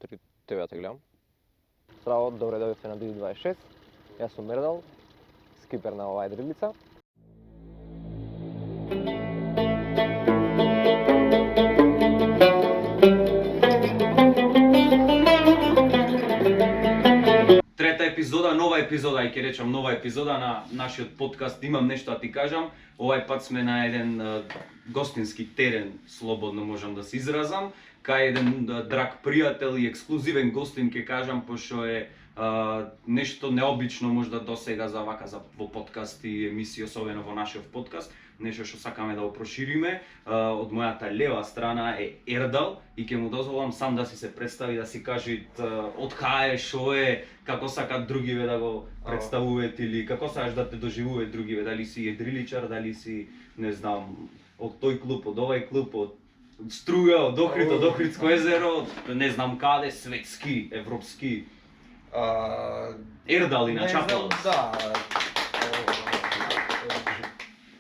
4 тебе те гледам. Здраво, добре дојдовте на DD26. Јас сум Мердал, скипер на оваа дрилица. Трета епизода, нова епизода, и ќе речам нова епизода на нашиот подкаст Имам нешто да ти кажам. Овај пат сме на еден гостински терен, слободно можам да се изразам, кај еден драг пријател и ексклузивен гостин ќе кажам, пошто е нешто необично можда досега за во подкаст и емисии, особено во нашиот подкаст, нешто што сакаме да го прошириме. Од мојата лева страна е Ердал и ќе му дозволам сам да си се представи, да си каже од кај е, што е, како сакат другиве да го представуваат или како сакаш да те доживуваат другиве, дали си едриличар, дали си, не знам, од тој клуб, од овај клуб, од Струга, од Охрид, од Охридско езеро, не знам каде, светски, европски. Ердал и на Чапел. Да.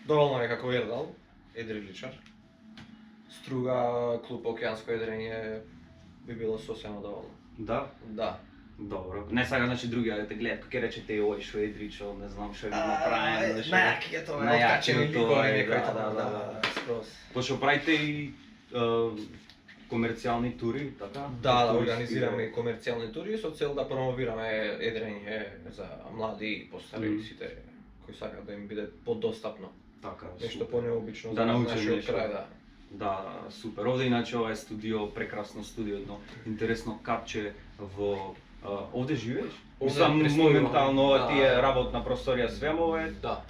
Доволно е како Ердал, едриличар. Струга, клуб Океанско едрење би било сосема доволно. Да? Да. Добро. Не сака значи други да те гледат, ќе речете ој што е едричо, не знам што е направено, што. Најакието е, откачени ликови некои таму, да, скроз. Пошто правите и комерцијални тури, така? Да, организираме и комерцијални тури со цел да промовираме едрење за млади и постари сите кои сакаат да им биде подостапно. Така, Нешто понеобично да за научат нашиот нешто. крај, да. Да, супер. Овде иначе ова е студио, прекрасно студио, едно интересно капче во овде живееш? Овде Мислам престојувам, моментално ова да. ти е работна просторија, свемо ова е. Да.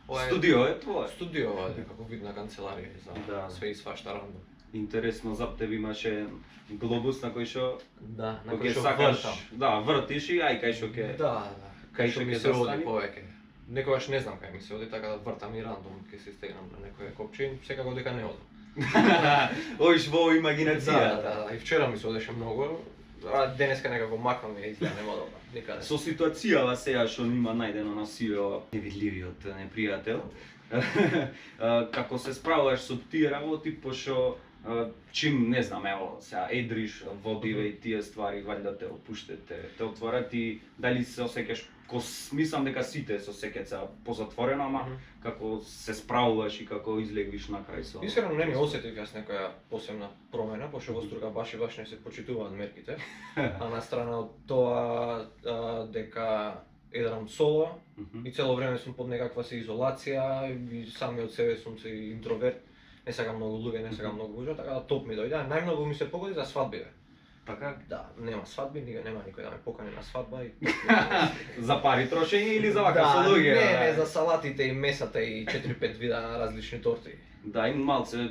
Ова е Студио е твое. студио, ова е како видна канцеларија за Да. све и свашта рандом. Интересно, зад тебе имаше глобус на кој што Да, на кој кој што сакаш, вртам. да, вртиш и ај кај што ќе. Да, Кај кај што што ми ќе се оди застани? повеќе. Некогаш не знам кај ми се оди, така да вртам и рандом, ќе се стегнам на некој копче и секако дека не одам. Оиш во Да, имагинација. да, и вчера ми се одеше многу, а денеска некако макнам и изгледа нема добро, никаде. Со ситуацијава сега што има најдено на сио невидливиот непријател, како се справуваш со тие работи, пошто чим, не знам, ево, сега едриш, водиве и тие ствари, валјда те опуштат, те отворат и дали се осеќаш, мислам дека сите се осеќаат сега позатворено, ама како се справуваш и како излегвиш на крај со... Искрено не ми осетив јас некоја посебна промена, пошто во Струга баш и баш не се почитуваат мерките. А на страна од тоа дека едрам соло и цело време сум под некаква се изолација и сами од себе сум се интроверт. Не сакам многу луѓе, не сакам многу гужва, така да топ ми дојде. Најмногу ми се погоди за свадбите. Така? Да, нема свадби, нема никој да ме покани на свадба и За пари трошење или за вака со да, луѓе? не, за салатите и месата и 4-5 вида на различни торти. Да, и малце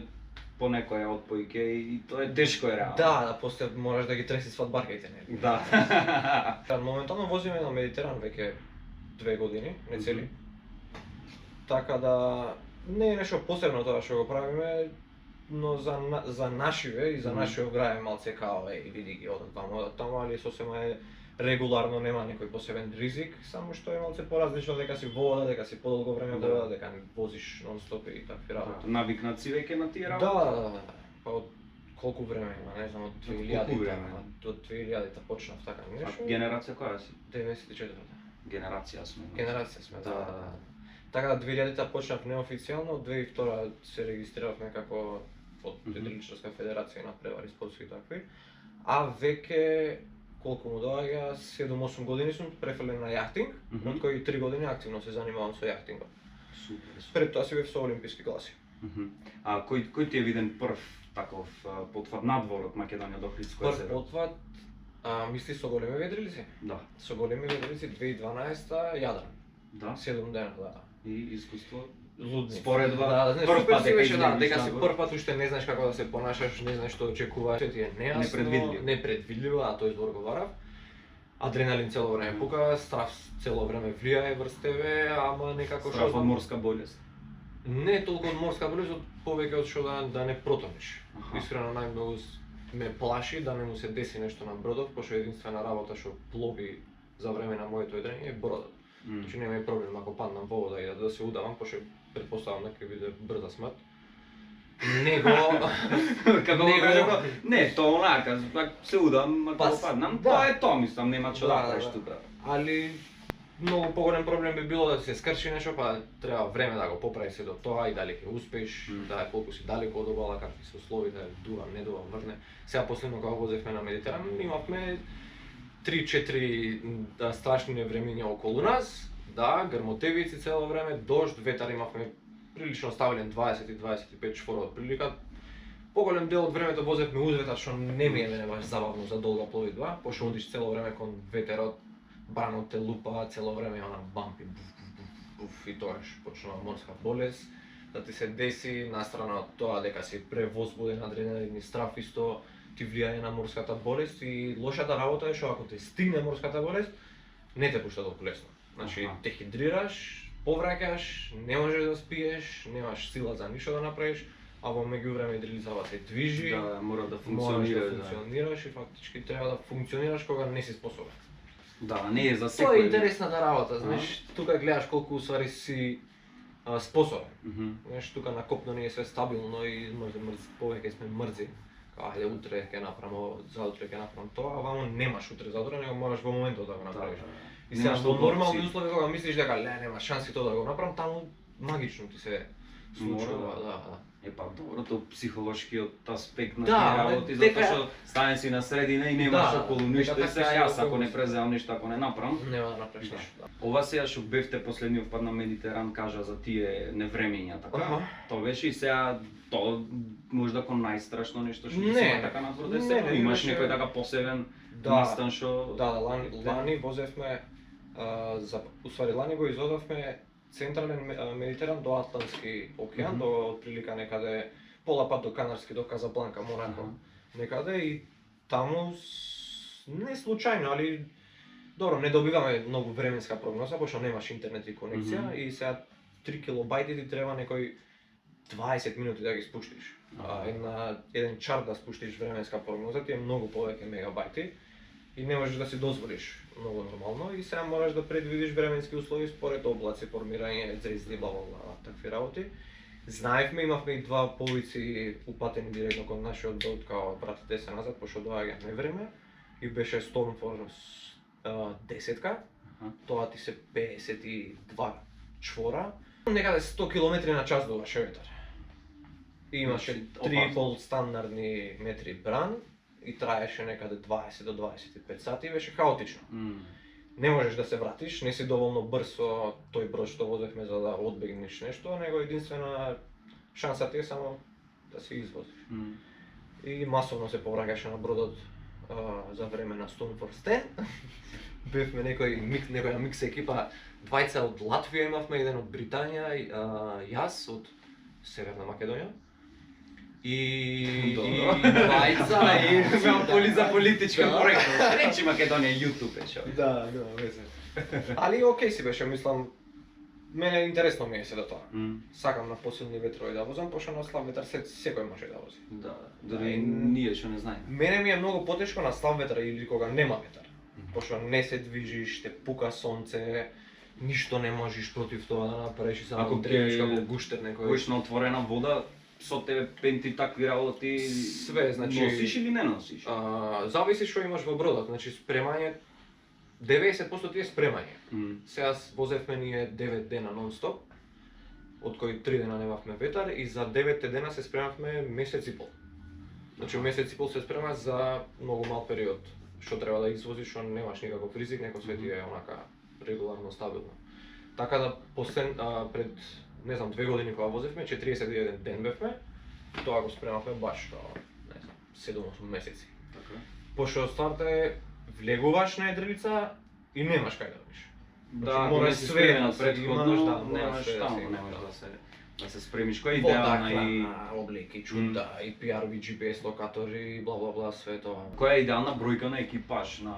по некоја отпојке и тоа е тешко е реално. Да, после мораш да ги треси свадбарките, не. Да. Моментално возиме на Медитеран веќе 2 години, не цели. Така да не е нешто посебно тоа што го правиме, но за нашиве и за нашиот грај е малце као види ги одат таму, али сосема е регуларно, нема некој посебен ризик, само што е малце поразлично дека си во вода, дека си подолго време во вода, дека не возиш нон-стоп и такви работи. Навикнат си веќе на тие Да, работи? па од колку време има, не знам, од Колку 2000-та, време? до 2000-та почнав така нешто. Генерација која си? 94-та. Генерација сме. Генерација сме, Да, да. Така да 2000-та почнав неофицијално, од 2002 се регистрирав некако од Едриличарска федерација на превари спортски и такви. А веќе колку му доаѓа 7-8 години сум префрлен на јахтинг, од кои 3 години активно се занимавам со јахтингот. Супер. Пред тоа си бев со олимписки класи. А кој ти е виден прв таков потвор надвор од Македонија до Охридско Прв езеро? потват, мисли со големи ведрилици? Да. Со големи ведрилици 2012-та Јадран. Да. 7 дена, да. И искуство? Лудни. Споредба, Да, знаеш, прв супер пат си дека беше, да, излегиш дека си надвор. прв пат уште не знаеш како да се понашаш, не знаеш што очекуваш, се ти е нејасно, Непредвидливо. непредвидливо, а тој збор го барав. Адреналин цело време пука, страв цело време влијае врз тебе, ама некако Страв од морска болест. Не толку од морска болест, повеќе од што да не протониш. Аха. Искрено најмногу ме плаши да не му се деси нешто на бродот, пошто единствена работа што плови за време на моето едрење е бродот. Значи нема и проблем ако паднам во вода и да се удавам, пошто претпоставам дека ќе биде брза смрт. Него Како го кажеме, не, тоа онака, се удам, ако Па, го паднам, да. тоа е тоа, мислам, нема што да Да, правиш да. тука. Али многу поголем проблем би било да се скрши нешто, па треба време да го поправи се до тоа и дали ќе успееш, да е колку си далеку од обала, какви се условите, дува, не дува, врне. Сега последно кога возевме на Медитеран, имавме 3-4 страшни невремиња околу нас, да, грмотевици цело време, дожд, ветар, имавме прилично стабилен 20 и 25 чвора од прилика. Поголем дел од времето возевме уз ветар, што не ми е мене баш забавно за долга пловидба, пошто одиш цело време кон ветерот, бранот те лупа, цело време она бампи, буф, и тоаш почнува морска болест, да ти се деси, настрана од тоа дека си превозбуден, адреналин и страф исто ти влијае на морската болест и лошата работа е што ако те стигне морската болест, не те пушта толку лесно. Значи, те хидрираш, повраќаш, не можеш да спиеш, немаш сила за ништо да направиш, а во меѓувреме дрилицава се движи, Да, мора да мораш функционира, да функционираш и фактички треба да функционираш кога не си способен. Да, не е за Тоа е секој. интересната работа, знаеш, тука гледаш колку усвари си способен. Знаеш, тука на копно не е све стабилно и повеќе сме мрзи. Ајде утре ќе направам ово, заутре ќе направам тоа, а вамо немаш утре заутре, него мораш во моментот да го направиш. И сега во нормални услови кога мислиш дека нема шанси тоа да го направам, таму магично ти се случува, да. Епа, доброто психолошкиот аспект на Да, тие работи, дека- затоа што стане си на средина и немаш Да, околу дека ништо, и така сега си јас ако околу не си. преземам ништо, ако не направам. Нема да направиш Да. ништо. Ова сега што бевте последниот пат на Медитеран кажа за тие невремиња, така? Аха. Тоа беше и сега тоа можда кон најстрашно нешто што ти Не. се има така на тврде Не, се, не, имаш беше- некој така посебен Да. настан што Да, лани возевме, усвари лани го изодавме централен Медитеран до Атлантски океан, до отприлика некаде пола пат до Канарски, до Казабланка, Монако, некаде и таму не случајно, али добро, не добиваме многу временска прогноза, пошто немаш интернет и конекција и сега 3 килобајти ти треба некој 20 минути да ги спуштиш. Еден чарт да спуштиш временска прогноза ти е многу повеќе мегабајти и не можеш да си дозволиш многу нормално и сега мораш да предвидиш временски услови според облаци, формирање, звезди, бла бла бла, такви работи. Знаевме, имавме и два повици упатени директно кон нашиот брод, као вратите се назад, пошто доаѓаме време и беше Stormforce 10-ка, тоа ти се 52 чвора, некаде 100 км на час дуваше ветар. И имаше 3,5 стандардни метри бран и траеше некаде 20 до 25 сати и беше хаотично. Не можеш да се вратиш, не си доволно брз со тој брод што возевме за да одбегнеш нешто, него единствена шанса ти е само да се извозиш. И масовно се повраќаше на бродот за време на Stormforce 10. Бевме некоја микс екипа, двајца од Латвија имавме, еден од Британија, јас од Северна Македонија. И двајца и за политичка коректност. Речи Македонија YouTube е шо. Да, везе. Али окей си беше, мислам, мене интересно ми е се до тоа. Сакам на посилни ветрови да возам, пошто на слаб ветар секој може да вози. Да, дори ние што не знаеме. Мене ми е многу потешко на слаб ветар или кога нема ветар. Пошто не се движиш, те пука сонце, ништо не можеш против тоа да направиш, само Ако требаш ќе како гуштер некој. Којш на отворена вода, со тебе пенти такви работи Све, значи носиш или не носиш? Зависи што имаш во бродот, значи спремање 90% ти е спремање. Сега возевме ние 9 дена нон-стоп, од кои 3 дена немавме ветар и за 9 дена се спремавме месец и пол. Значи месец и пол се спремаш за многу мал период, што треба да извозиш, што немаш никаков ризик, некој све ти е онака регуларно, стабилно. Така да пред не знам 2 години кога возевме, 41 ден бевме, тоа го спремавме баш као, не знам, 7-8 месеци. Така. Пошто старта е влегуваш на едрилица и немаш кај да одиш. Да, мораш си све спремен да се претходно, имаш, да, немаш мораш све да таму, се имаш, немаш да. да се спремиш, која е Вода, идеална и храна, облеки, чута, и PRV, GPS локатори, бла бла бла, све тоа. која е идеална бројка на екипаж на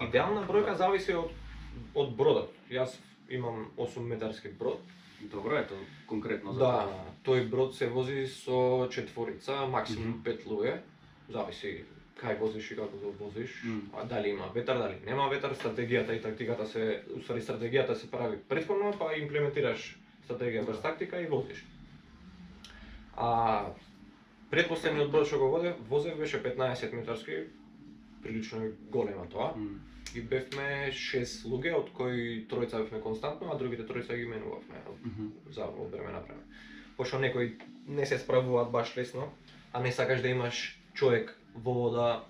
Идеална бројка зависи од бродот. Јас имам 8 метарски брод. Добро е тоа конкретно за Да, тоа. тој брод се вози со четворица, максимум 5 луѓе. Зависи кај возиш и како го возиш, а дали има ветар, дали нема ветар, стратегијата и тактиката се, усвари стратегијата се прави претходно, па имплементираш стратегија без тактика и возиш. А предпоследниот брод што го возев беше 15 метарски, прилично голема тоа. И бевме 6 луѓе, од кои тројца бевме константно, а другите тројца ги менувавме за време на време. Пошто некои не се справуваат баш лесно, а не сакаш да имаш човек во вода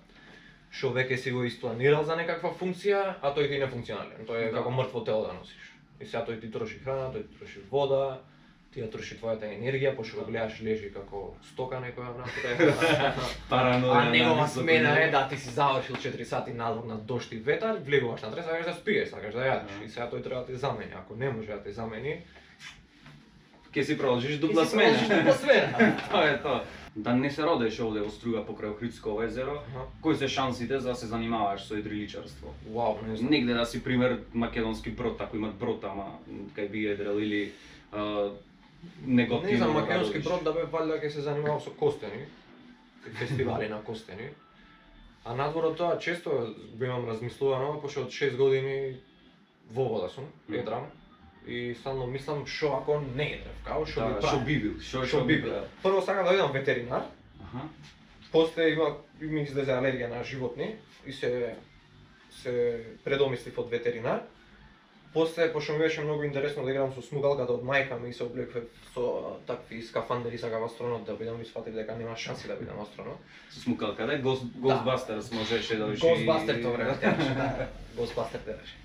што веќе си го испланирал за некаква функција, а тој ти не функционален. Тој е како мртво тело да носиш. И сега тој ти троши храна, тој ти троши вода, ти ја троши твојата енергија, пошто го гледаш лежи како стока некоја внатре. А негова смена е да ти си завршил 4 сати надвор на дожд и ветар, влегуваш натре, сакаш да спиеш, сакаш да јадеш. И сега тој треба да те замени. Ако не може да те замени, ќе си продолжиш дупла смена. Тоа е тоа. Да не се родиш овде во Струга покрај Охридско езеро, кои се шансите за да се занимаваш со идриличарство? Вау, не знам. Негде да си пример македонски брод, ако имат брод, ама кај би едрел или неготивно. Не знам, македонски брод да бе валјда ќе се занимавал со костени, фестивали на костени. А надвор од тоа често го имам размислувано, пошто од 6 години во вода сум, едрам. И стално мислам што ако не едрев, као што би правил. Што би бил? Што би бил? Прво сакам да бидам ветеринар. После ми излезе алергија на животни и се предомислив од ветеринар. После, пошто ми беше многу интересно да играм со смугалката од мајка ми и се облеквев со такви скафандери, сакав астронот да бидам и сфатив дека нема шанси да бидам астронот. Со смукалка, да? Ghostbusters можеше да уши... Ghostbuster тоа време тераше, да. Ghostbuster тераше.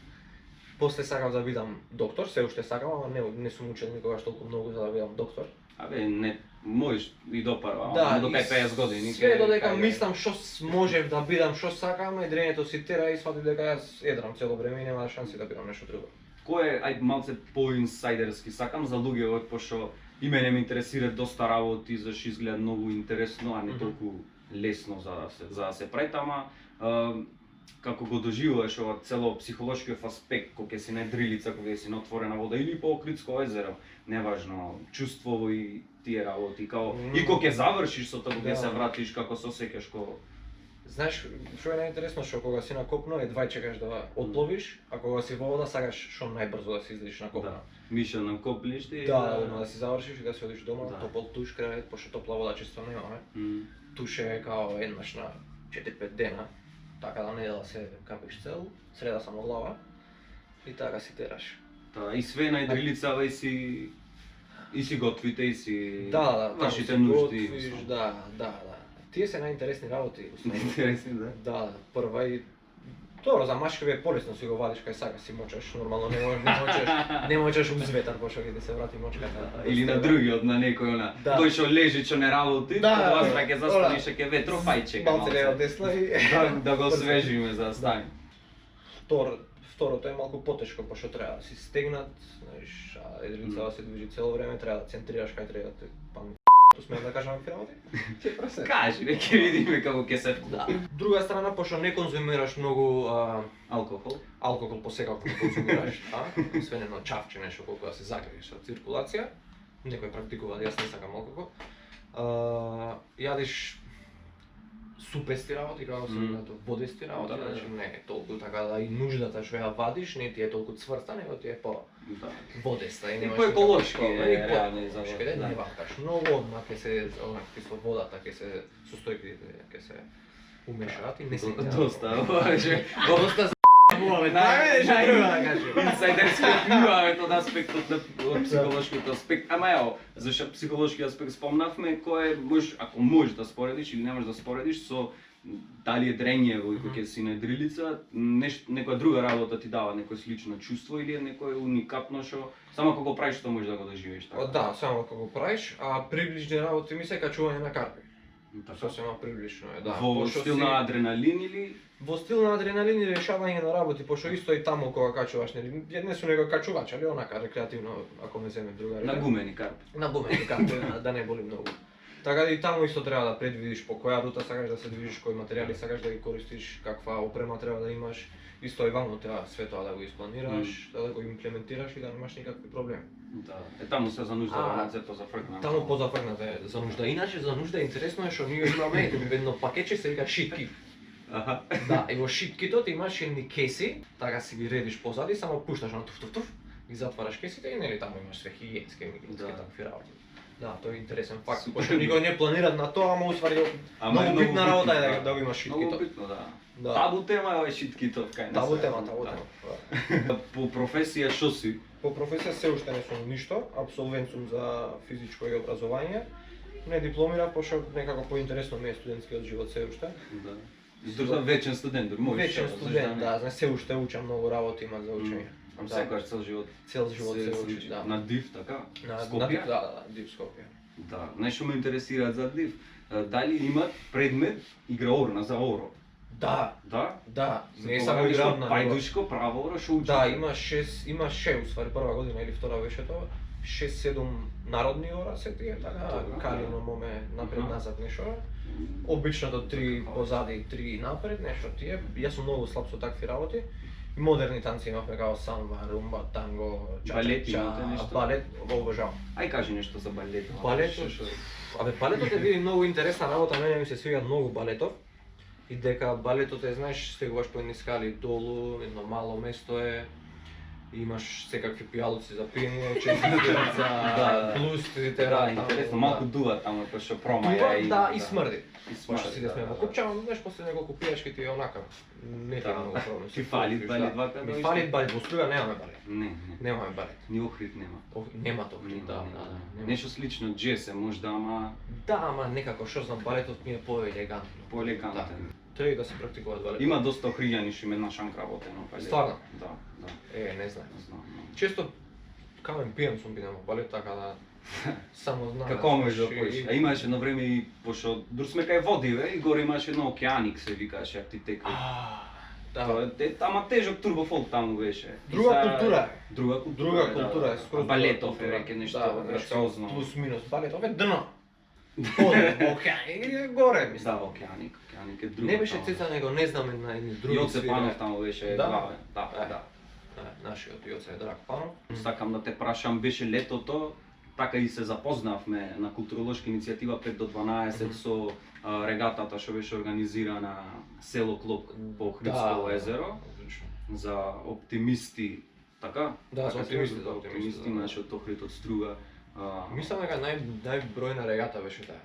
После сакав да бидам доктор, се уште сакам, ама не сум учел никогаш толку многу за да бидам доктор. Абе, не можеш и допарва, да, до кај 50 години. Све додека мислам што можев да бидам, што сакам, едрењето си тера и сватив дека јас едрам цело време и нема шанси да бидам нешто друго. Кој е, ајде малце поинсайдерски, сакам за луѓе, пошто и мене ме интересира доста работи, зашто изгледа многу интересно, а не толку лесно за да се прави, ама како го доживуваш ова цело психолошкиот аспект кога ќе си на дрилица, кога ќе си на отворена вода или по Охридско езеро, неважно, чувство и тие работи, као и кога ќе завршиш со тоа, кога ќе се вратиш, како се осеќаш кога... Знаеш, што е најинтересно, што кога си на копно, едва чекаш да отпловиш, а кога си во вода сакаш што најбрзо да се излезеш на копно. Мишел на коплиште и да си завршиш и да си одиш дома, топол туш кревет, пошто топла вода често немаме. Туш е као еднаш на 4-5 дена. Така да недела се капиш цел, среда само глава и така си тераш. И све на идрилица и си готвите и си вашите нужди. Да. Тие се најинтересни работи. Интересни, да. Да, прва и добро, за машки е полесно си го вадиш кај сакаш си мочаш, нормално не можеш уз ветар пошто ќе се врати мочката. Или на другиот, на некој тој што лежи, што не работи, тоа ќе застанеш ќе ветро, пај чека малце лево десно и да го освежиме за да стане. Второто е малку потешко, пошто треба да си стегнат, знаеш, а едрилица се движи цело време, треба да центрираш кај треба да смеам да кажам филмите? Ќе пресет. Кажи, ќе видиме како ќе се... Друга страна, пошто не конзумираш многу алкохол по секако не конзумираш, освен едно чавче нешто колку да се загрееш со циркулација. Некој практикува, јас не сакам алкохол. Јадиш супести работи, како се водести работи, значи не е толку така да и нуждата што ја вадиш, не ти е толку цврста, него ти е по водеста и немаш еколошки реални задачи. Не вакаш многу, одма ќе се онакви со водата, ќе се состојките ќе се умешаат и не се доста. Инсайдерски имаме тоа аспектот на психолошкиот аспект. Ама ево, зашто психолошки аспект спомнавме, кој можеш, ако можеш да споредиш или не можеш да споредиш со дали е дрење во кога ќе си на дрилица, некоја друга работа ти дава некој слично чувство или е некој уникатно што само кога го правиш тоа можеш да го доживееш така. Да, само кога го правиш, а приближни работи ми се качување на карпи. Сосема приближно е, да. Во стил на адреналин или? Во стил на адреналин и решавање на работи, пошто исто и таму кога качуваш, нели, не сум некој качувач, али онака рекреативно, ако ме земе другари. На гумени карпи. На гумени карпи, да не боли многу. Така да и таму исто треба да предвидиш по која рута сакаш да се движиш, кои материјали сакаш да ги користиш, каква опрема треба да имаш. Исто и ваму треба све тоа да го испланираш, да го имплементираш и да немаш никакви проблеми. Да, таму се за нужда рамацето за фркна. Таму позафркната е за нужда. Иначе за нужда е интересно е што ние имаме едно пакетче се вика sheet kit. Да, и во sheet kitот имаш едни кеси, така си ги редиш позади, само пушташ на туф, ги затвараш кесите и нели таму имаш све хигиенски, такви работи. Да, тоа е интересен факт. Супер. Пошто никој не планира на тоа, ама уствари Ама е многу многу битна работа битно, е да го имаш Многу шиткито. битно, да. Да. Табу тема е овој шиткитов, кај нас. Табу е. тема, Да. табу тема. По професија што си? По професија се уште не сум ништо, абсолвент сум за физичко и образование. Не дипломирав, пошто некако поинтересно ми е студентскиот живот се уште. Да. Друга вечен студент, дури можеш. Вечен студент, да, знаеш, се уште учам, многу работи има за учење. Ам секогаш цел живот. Цел живот се учи, да. На ДИВ, така? На Скопје? да, Дип Скопје. Да, нешто ме интересира за ДИВ. Дали имат предмет играорна за оро? Да, Да? да, не За само кога играм нешто на Пајдушко право оро што учи? Да, има 6 уствари, прва година или втора беше тоа. 6-7 народни ора се тие, така, Добро. калино моме напред Аха. назад нешто. Обичното 3 позади, 3 напред, нешто тие. Јас сум многу слаб со такви работи. И модерни танци имавме као самба, румба, танго, Балет ча-ча-ча, имате нешто? балет, го обожавам. Ај кажи нешто за балетот. Балетот, абе балетот е биде многу интересна работа, мене ми се свига многу балетов. И дека балетот е, знаеш, стегуваш по едни скали долу, едно мало место е, имаш секакви пијалуци за пиење, честици за блустите, Да, интересно, малку дува таму, пошто прома Дува, е и... да, и смрди. И Пошто си да сме во купча, ама знаеш, после неколку пијачки ти е онака, не ти е Да. многу проблем. Ти фали Се балет да. вака да Ми исто? фали балет, во Струја немаме балет. Не, не. Немаме балет. Ни Охрид нема. Нема тоа, Нема, да, нема, да, да. нема. Нешто слично джез е можда, ама Да, ама некако, што знам, балетот ми е поелегантно. поелегантен. Треба и да се практикува балет. Има доста охријани што има една шанка работено балет. Стварно? Да, да. Не знам. Не знам. Често камен пијан сум бидам во балет, така да само знам. Како можеш да поиш? А имаш едно време и пошто дур сме кај води, бе, и горе имаш едно океаник се викаше архитектор. Да. Тоа е ама тежок турбофолк таму беше. И Друга сега- култура е. Друга култура. Друга да, култура е, да. скроз А балетов друга е култура. веќе нешто Да, грациозно. плюс минус балетов е дно. Подне, во океаник или горе, Да, мислам. океаник, океаник е друга. Не беше таму. Цеца, него не знаме на едни други Јоце Панов таму беше Да. главен. Да, Да. да. Нашиот Јоце Драг Панов. Сакам да те прашам, беше летото, така и се запознавме на културолошка иницијатива 5 до 12 со регатата што беше организирана село Клок по Охридско езеро Одлично. за оптимисти, така? Да, за Така се оптимисти, вика, за оптимисти, да. значи од Охрид од Струга. Мислам дека најбројна регата беше таа.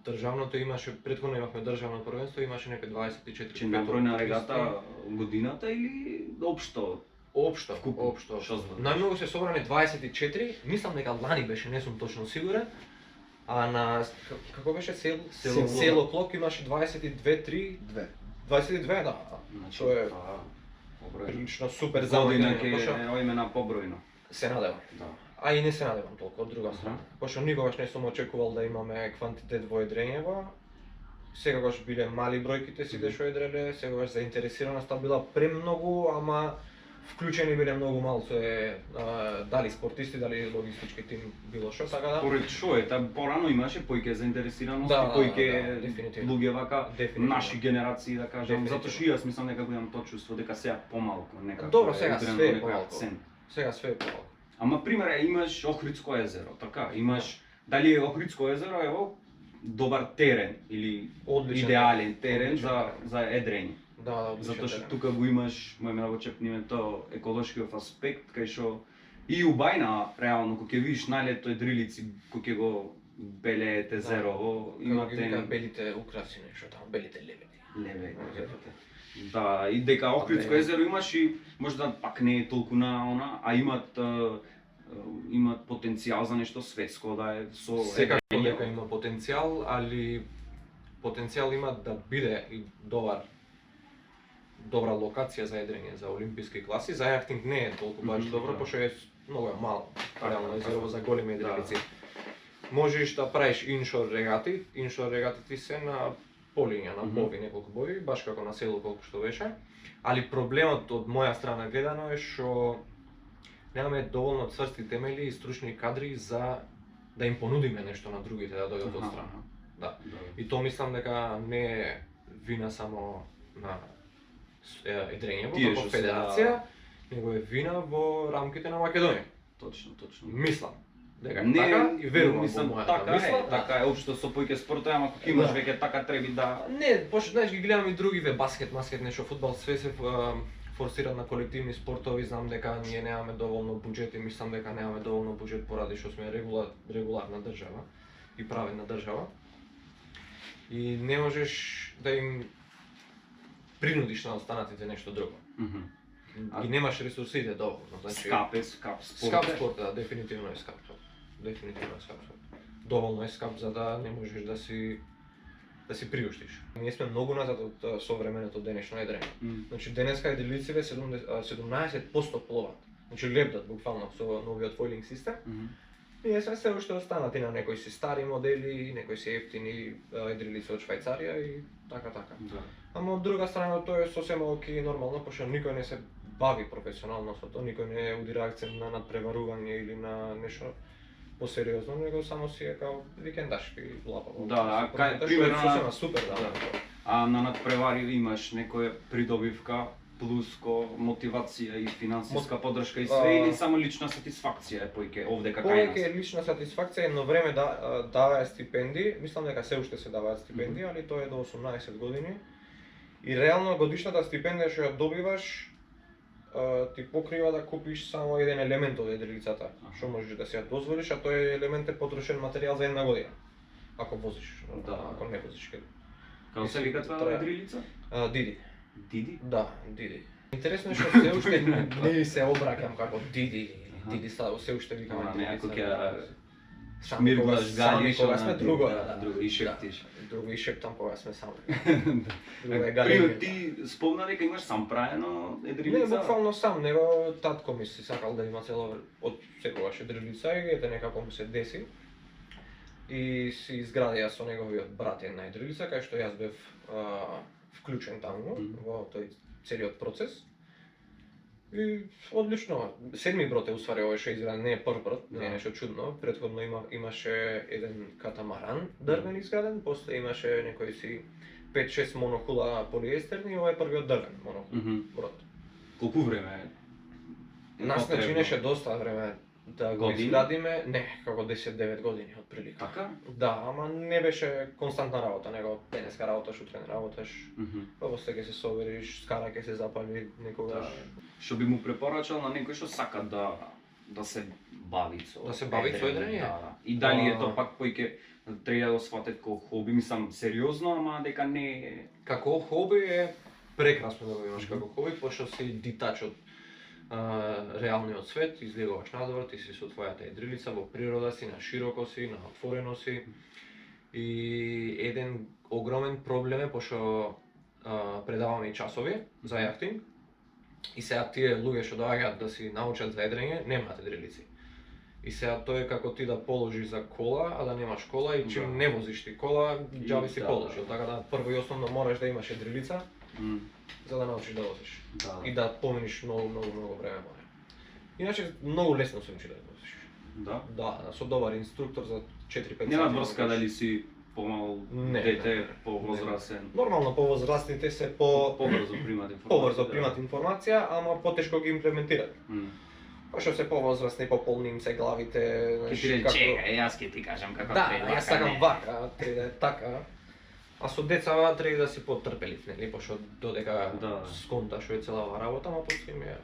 Државното имаше, претходно имавме државно првенство, имаше некој 24. Че најбројна регата годината или општо? Општо, Вкупно, општо. што знам? Најмногу се собрани 24, мислам дека лани беше, не сум точно сигурен. А на како беше село Клок имаше 22, 3, 22, да. Значи, Тоа е побројно. прилично супер Година заводина, ќе пошто е имена побројно. се надевам. Да. А и не се надевам толку од друга страна. Аха. Пошто никогаш не сум очекувал да имаме квантитет во едрењево. Секогаш биле мали бројките сите што едреле, секогаш заинтересираноста била премногу, ама вклучени биле многу малку дали спортисти, дали логистички тим, било што, така да. Поред што е, порано имаше поиќе заинтересираност Да, и поиќе да, дефинитивно. луѓе вака Дефинитивно. наши генерации да кажам, Дефинитивно. затоа што и јас мислам дека го имам тоа чувство дека сега помалку некако. Добро, сега удрено све е некој помалку. акцент. Сега све е помалку. Ама пример е, имаш Охридско езеро, така, имаш дали е Охридско езеро ево добар терен или Одличен идеален терен Одличен за едрење. Да, да, одличен Затоа што терен. тука го имаш, мојме да го чепниме тоа еколошкиот аспект, кај што и убајна реално кога ќе видиш најлето едрилици кога ќе го белеете Да. зерово, Како ги имате вика белите украси нешто таму, белите лебеди. леве. Да, и дека Охридско Абе. езеро имаш и можда пак не е толку на она, а имат потенцијал за нешто светско да е со Секако едрење. дека има потенцијал, али потенцијал има да биде и добра локација за едрење за олимписки класи. За јахтинг не е толку баш Мгм, добро, да. пошто е многу е мало. Така, Реално така. езерово за големи Да. едрелици. Можеш да правиш иншор регати, иншор регатите се на полиња, на Мгм. бови, неколку бови, баш како на село колку што беше. Али проблемот од моја страна гледано е што немаме доволно цврсти темели и стручни кадри за да им понудиме нешто на другите да дојдат од Аха, страна. Да. да. И тоа мислам дека не е вина само на едрењево Тие како што се, федерација, него е вина во рамките на Македонија. Точно, точно. Мислам дека е Не, така и верувам мислам, во мојата така мисла. е, така е, општо со поиќе спортови, ама кога имаш Да. веќе така треби да... Не, пошто знаеш ги гледам и другиве баскет, нешто фудбал, све се форсират на колективни спортови, знам дека ние немаме доволно буџет и мислам дека немаме доволно буџет поради што сме регуларна држава и праведна држава. И не можеш да им принудиш на останатите нешто друго. И немаш ресурсите доволно, значи скап спорт. скап спорт, да, дефинитивно е скап. Дефинитивно е скап спорт. Доволно е скап за да не можеш да си приуштиш. Ние сме многу назад од современото денешно едрење. Значи денеска едрилиците 17% пловат. Значи лебдат буквално со новиот фойлинг систем. Ние сме се уште останати на некои си стари модели, некои си ефтини едрилици од Швајцарија и така. Да. Ама од друга страна тоа е сосема окей нормално, пошто никој не се бави професионално со тоа, никој не удира акцент на надпреварување или на нешто посериозно, него само си е као викендашки лапа. Да, примерно сосема супер да. А на надпревари имаш некоја придобивка плюс мотивација и финансиска поддршка и све или само лична сатисфакција е поиќе овде како јас? Повеќе лична сатисфакција, едно време даваа стипендии, мислам дека се уште се даваат стипендии, али тоа е до 18 години. И реално годишната стипендија што ја добиваш ти покрива да купиш само еден елемент од едрилицата, што можеш да си ја дозволиш, а тој елемент е потрошен материјал за една година. Ако возиш, ако не возиш. Како се вика тоа едрилица? Диди. Диди? Да, Диди. Интересно е што се уште не се обраќам како Диди. Диди се уште викаме Диди. Миргаш гали, кога сме друго, друго и шептиш. Друго и шептам кога сме сами. Друго ти спомна дека имаш сам праено едрилица? Не, буквално сам, него татко ми си сакал да има цело од секогаш едрилица и ете некако му се деси. И си изградија со неговиот брат една едрилица, кај што јас бев вклучен таму во тој целиот процес. И одлично. Седми брод е уствари овој што изграден, не е прв брод, не е нешто чудно. Претходно имаше еден катамаран дрвен изграден, после имаше некои си 5-6 монохула полиестерни и ова е првиот дрвен монохул брод. Колку време? Нас не чинеше доста време да го изградиме, не, како 10-9 години отприлика. Така? Да, ама не беше константна работа, него денеска работаш, утре не работаш. После ќе се собериш, скара ќе се запали некогаш. Што би му препорачал на некој што сака да се бави со едрење? Да. И дали е тоа пак поиќе треба да сватат како хоби, мислам сериозно, ама дека не е. Како хоби е прекрасно да го имаш како хоби, пошто си дитач од реалниот свет, излегуваш надвор, ти си со твојата едрилица, во природа си, на широко си, на отворено си. И еден огромен проблем е, пошто предаваме и часови за јахтинг, и сега тие луѓе што доаѓаат да си научат за едрење, немаат едрилици. И сега тоа е како ти да положиш за кола, а да немаш кола и чим не возиш ти кола, џаби си положил. Така да прво и основно мораш да имаш едрилица за да научиш да возиш. И да поминиш многу време море. Иначе многу лесно се учи да возиш. Да? Да, со добар инструктор за 4-5 сати. Нема врска дали си помал дете, повозрасен. Нормално повозрастните се побрзо примат информација. Побрзо примат информација, ама потешко ги имплементираат. Пошто се повозрастни, пополни им се главите, јас ќе ти кажам како треба. Да, јас сакам вака, треба да е така. А со деца треба да си потрпелив, нели, пошто додека сконташ што е цела оваа работа, ама после им е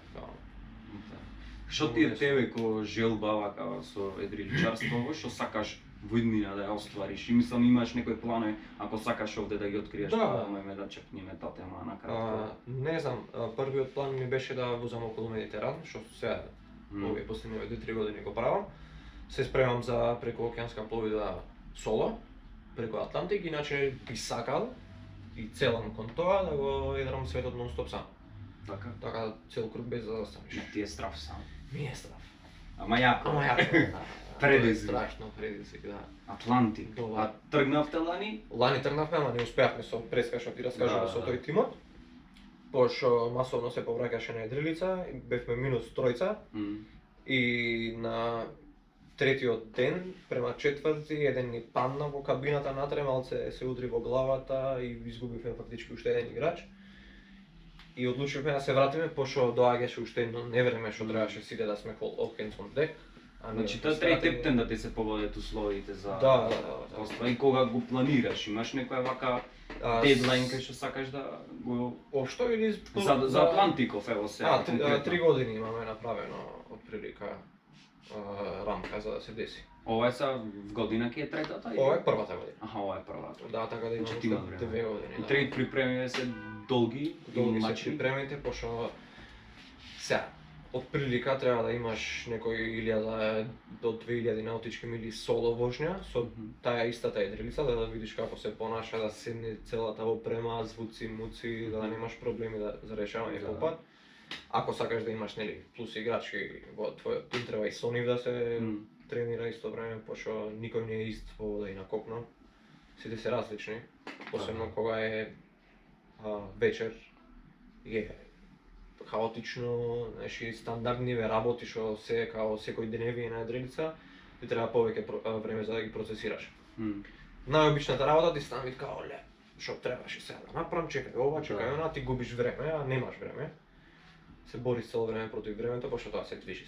Што ти е тебе ко желба вака со едриличарство, што сакаш во иднина да ја оствариш? И мислам имаш некој планови, ако сакаш овде да ги откриеш, можеме да чекнеме таа тема на кратко. Не знам, првиот план ми беше да возам околу Медитеран, што сега овие последниве 2-3 години го правам. Се спремам за прекоокеанска пловидба соло, преку Атлантик, иначе би сакал и целам кон тоа да го едрам светот нон-стоп сам. Така цел круг без да застанеш. Ти е страв сам. Ми е страв. Ама јако. Предизвик. Страшно предизвик, да. Атлантик. А тргнавте лани? Лани тргнавме, ама не успеавме со преска што ти раскажувам со тој тимот. Пошто масовно се повраќаше на едрилица, бевме минус тројца. И на третиот ден, према четврти, еден ни падна во кабината натре, малце се удри во главата и изгубивме фактички уште еден играч. И одлучивме да се вратиме, пошто доаѓаше уште едно невреме што требаше сите да сме all hands on deck. Значи тоа трети ептен да ти се поводат условите за Да. И кога го планираш, имаш некоја вака дедлайн кај што сакаш да го Општо или за Атлантиков, ево сега конкретно. 3 години имаме направено отприлика рамка за да се деси. Ова е са година ќе е третата или? Ова е првата година. Аха, ова е првата. Да, така да имаме Значи има време. 2 години. И трети припремиве се долги Долги се мачи. припремите, пошто сега отприлика треба да имаш некои 1000 до 2000 наутички мили соло вожња со таа истата едрилица, да видиш како се понаша, да седне целата опрема, звуци, муци, да немаш проблеми за решавање по пат. Ако сакаш да имаш нели плюс играчки во твојот тим, треба и со нив да се тренира исто време, пошто никој не е ист во вода и на копно. Сите се различни, посебно кога е вечер и е хаотично, значи стандардниве работи што се као секој деневи на едрилица, ти треба повеќе време за да ги процесираш. Најобичната работа ти стана вид као ле, што требаше сега да направам, чекај ова, чекај она, ти губиш време, а немаш време. Се бориш цело време против времето, пошто тоа се движи.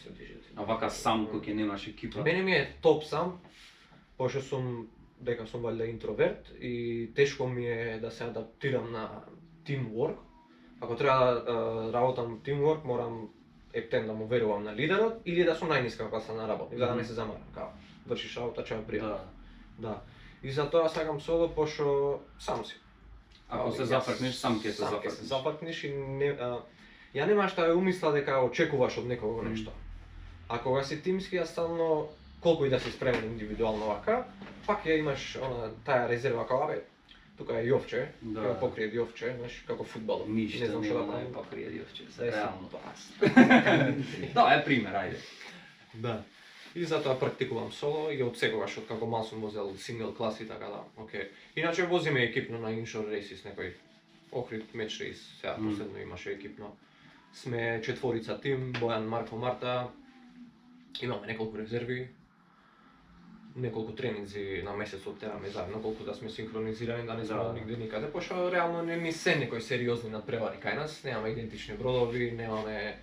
А вака сам кој ќе немаш екипа? Мене ми е топ сам, пошто дека сум валјда интроверт и тешко ми е да се адаптирам на teamwork. Ако треба да работам teamwork, морам ептен да му верувам на лидерот или да сум најниска класа на работник, за да не се замарам, као вршиш работа, чао пријатно. Да. И затоа сакам соло, пошто сам си. Ако се запркнеш, сам ќе се запркнеш и ја немаш таа умисла дека очекуваш од некого нешто. А кога си тимски, ја стално колку и да си спремен индивидуално вака, пак ја имаш таа резерва као абе, тука е Јовче, ќе покрие Јовче, знаеш, како фудбалот. Ништо знам нема да да покрие Јовче, да реално. реално. Да, е пример, ајде. Да. И затоа практикувам соло и од секогаш од како мал сум возел сингл клас и така да, окей. Иначе возиме екипно на иншор рейсис, некој Охрид меч рейс, сега последно имаше екипно. Сме четворица тим, Бојан, Марко, Марта. Имаме неколку резерви, неколку тренинзи на месецот тераме заедно, колку да сме синхронизирани, да не сме нигде никаде, пошто реално не ни се некои сериозни надпревари кај нас, немаме идентични бродови, немаме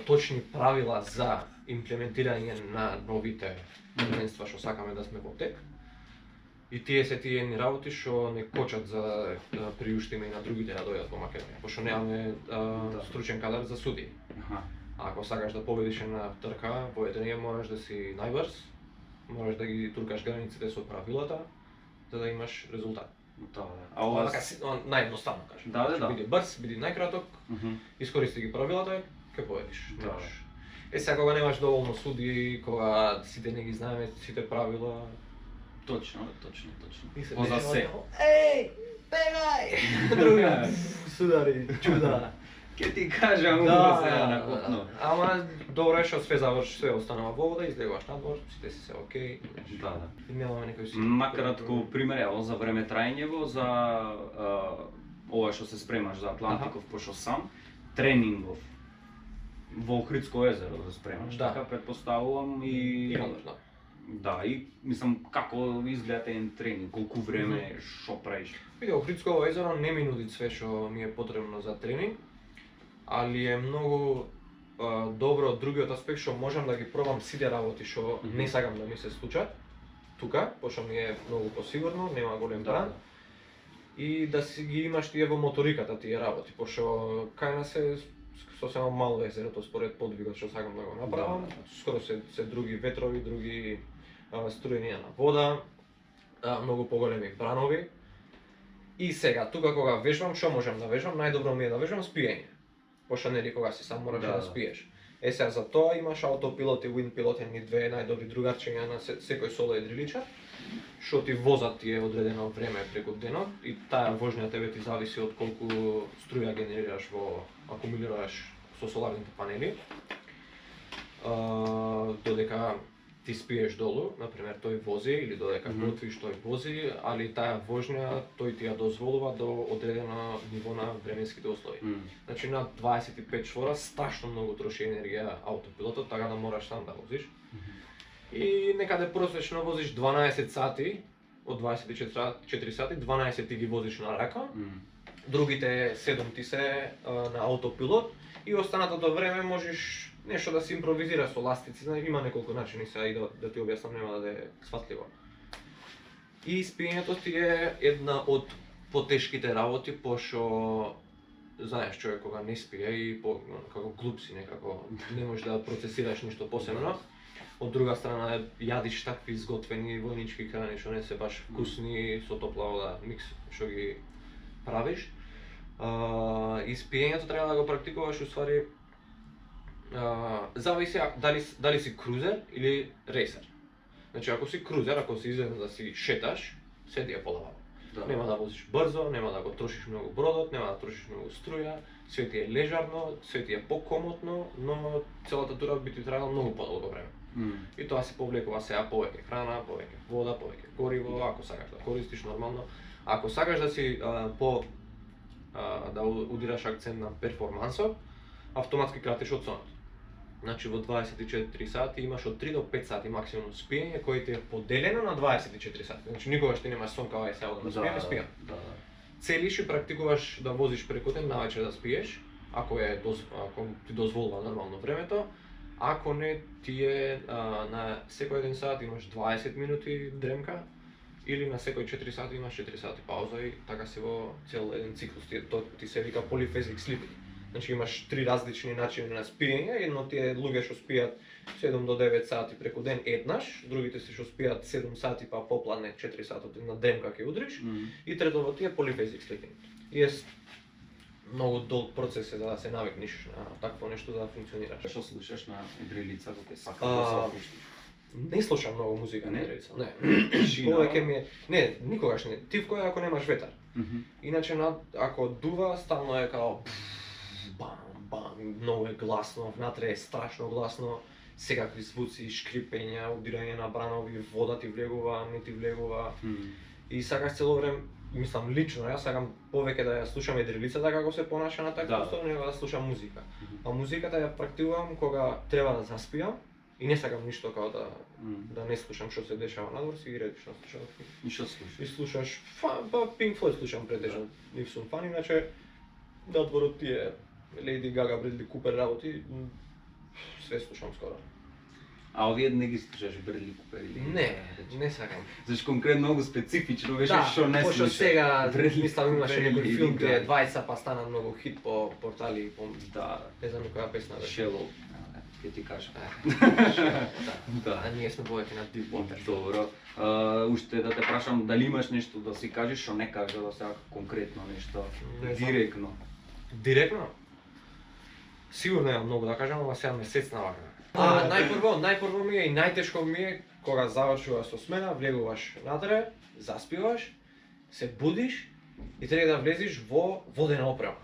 точни правила за имплементирање на новите првенства што сакаме да сме во тек. И тие се тие едни работи што не кочат за да приуштиме и на другите да дојдат во Македонија, пошто немаме стручен кадар за судии. Ако сакаш да победиш на трка, во едрење мораш да си најбрз, мораш да ги туркаш границите со правилата, за да имаш резултат. А ова наједноставно кажам. Да. Биди брз, биди најкраток, искористи ги правилата, ќе победиш. Сега кога немаш доволно судии, кога сите не ги знаеме сите правила, Точно. Поза се. Еј, бегај! Друга, судари, чуда. Ке ти кажам, ума сега на копно. Ама добро е што све заврши, све останува во вода, излегуваш надвор, сите си се окей. Да. И немаме некој си. Накратко пример, ево, за време трајањево, за ова што се спремаш за Атлантиков, пошто сам, тренингов во Охридско езеро да спремаш, така предпоставувам и... Да, и мислам како изгледа еден тренинг, колку време, што правиш? Види, Охридско езеро не ми нуди све што ми е потребно за тренинг, али е многу добро од другиот аспект што можам да ги пробам сите работи што не сакам да ми се случат тука, пошто ми е многу посигурно, нема голем бран. И да си ги имаш тие во моториката тие работи, пошто кај нас е сосема мало езерото според подвигот што сакам да го направам. Скоро се други ветрови, други струјења на вода, многу поголеми бранови. И сега, тука кога вежбам, што можам да вежбам? Најдобро ми е да вежбам спиење. Пошто нели кога си сам мораш да спиеш. Сега за тоа имаш аутопилот и виндпилот, едни две најдобри другарчиња на секој соло едриличар, што ти возат тие одредено време преку денот и таа вожња тебе ти зависи од колку струја генерираш акумулираш со соларните панели. Додека ти спиеш долу, например тој вози или додека готвиш тој вози, али таа вожња тој ти ја дозволува до одредено ниво на временските услови. Значи на 25 чвора страшно многу троши енергија аутопилотот, така да мораш сам да возиш. И некаде просечно возиш 12 сати, од 24 сати, 12 ти ги возиш на рака, другите 7 ти се на аутопилот и останатото време можеш нешто да се импровизира со ластици, има неколку начини сега и да ти објаснам, нема да е сватливо. И спиењето ти е една од потешките работи, пошто знаеш, човек кога не спие и како глуп си некако, не можеш да процесираш ништо посебно. Од друга страна јадиш такви изготвени војнички храни што не се баш вкусни, со топла вода, микс што ги правиш. И спиењето треба да го практикуваш уствари зависи дали си крузер или рейсер. Значи ако си крузер, ако си излезен да си шеташ, се ти е полабаво. Да. Нема да возиш брзо, нема да го трошиш многу бродот, нема да трошиш многу струја, све ти е лежарно, све ти е покомотно, но целата тура би ти требало многу подолго време. И тоа се повлекува сега повеќе храна, повеќе вода, повеќе гориво, ако сакаш да користиш нормално. Ако сакаш да си да удираш акцент на перформансот, автоматски кратиш од сонот. Значи во 24 сати имаш од 3 до 5 сати максимум спиење кој ти е поделено на 24 сати. Значи никогаш ти немаш сон кај сега да спием. Да. Целиш и практикуваш да возиш преку ден, навечер да спиеш, ако ти дозволува нормално времето. Ако не, ти е на секој еден сат имаш 20 минути дремка, или на секој 4 сати имаш 4 сати пауза и така си во цел еден циклус. Ти се вика polyphasic sleeping. Значи имаш три различни начини на спиење, едно тие луѓе што спијат 7 до 9 сати преку ден еднаш, другите се што спијат 7 сати па попладне 4 сати на дремка ќе удриш, и третото тие polyphasic sleeping. И е многу долг процес за да се навикнеш на такво нешто да функционираш. Што слушаш на идрилица кога сакаш да се опуштиш? Не слушам многу музика Не? на идрилица. Не. Тишина. Повеќе ми е, не, никогаш не. Тивко е ако немаш ветар. Иначе ако дува стално е као бам, бам, многу е гласно, внатре е страшно гласно, секакви звуци, шкрипења, удирање на бранови, вода ти влегува, не ти влегува. И сакаш цело време, мислам лично, јас сакам повеќе да ја слушам идрилицата како се понаша на такво место, него да слушам музика. А музиката ја практикувам кога треба да заспиам и не сакам ништо као да не слушам што се дешава надвор, си ги редиш на слушалки. И што слушаш? И слушаш Pink Floyd слушам претежно, нив сум фан, иначе надворот тие Lady Gaga, Bradley Cooper работи, све слушам скоро. А овие не ги слушаш Бредли Купер или? Не сакам. Зашто конкретно многу специфично беше Да, што не пошто слушаш. сега, Бредли мислам имаше Купер некој или филм Gaga. каде 20 па стана многу хит по портали и по... Да, Не знам која песна беше. Shallow. Ќе ти кажам. Да, а ние сме повеќе на Deep Water. Добро. Уште да те прашам дали имаш нешто да си кажеш што не кажа сега конкретно нешто Не знам. директно. Директно? Сигурно имам многу да кажам, ама сега месецна вака. Најпрво ми е и најтешко ми е кога завршуваш со смена, влегуваш натре, заспиваш, се будиш и треба да влезеш во водена опрема.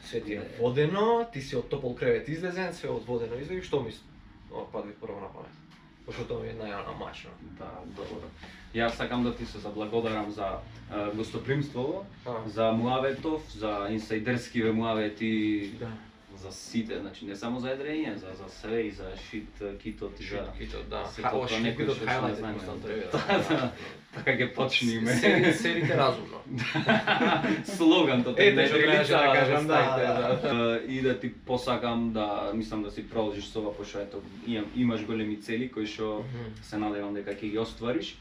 Све ти е водено, ти си од топол кревет излезен, све од водено излезеш, што мислиш? Пади прво на памет. Пошто тоа ми е најмачно. Да, добро. Јас сакам да ти се заблагодарам за гостопримството, за муаветов, за инсайдерскиве муавети, Да. за сите, значи не само за едрење, за све и за шит китот и за Китот, да. се тоа некој што не знаеме. Да. Така ќе почнеме. Серите разумно. Слоганот Ето на што требаше да кажам, да. И да ти посакам да мислам да си продолжиш со ова, пошто ето имаш големи цели кои што се надевам дека ќе ги оствариш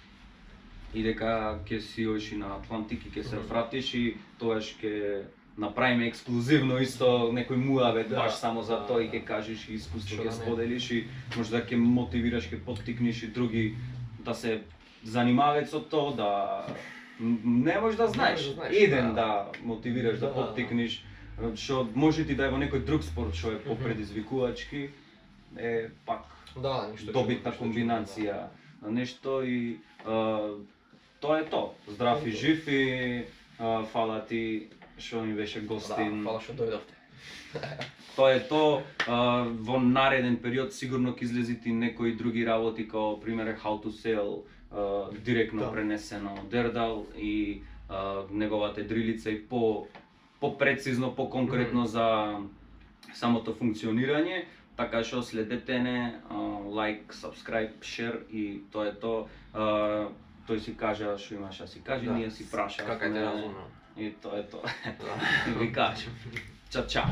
и дека ќе си одиш и на Атлантик и ќе се вратиш и тогаш ќе направиме ексклузивно исто некој муавет баш само за тоа и ќе кажеш и искуство ќе споделиш и можда ќе мотивираш, ќе поттикнеш и други да се занимаваат со тоа, да не можеш да знаеш, еден да мотивираш, да поттикнеш, што може ти да е во некој друг спорт што е попредизвикувачки, е пак добитна комбинација на нешто и тоа е тоа. Здрав и жив и фала ти што ми беше гостин. Да, фала што дојдовте. Тоа е тоа. Во нареден период сигурно ќе излезат и некои други работи, како пример How to Sell, директно пренесено од Дердал и неговата дрилица и по-прецизно, по-конкретно за самото функционирање. Така што следете не, лайк, subscribe, share и тоа е тоа. Тој си кажа што имаш да си каже, ние си прашавме. Кака е разумно. И тоа е тоа. И ви кажам. Чао, чао.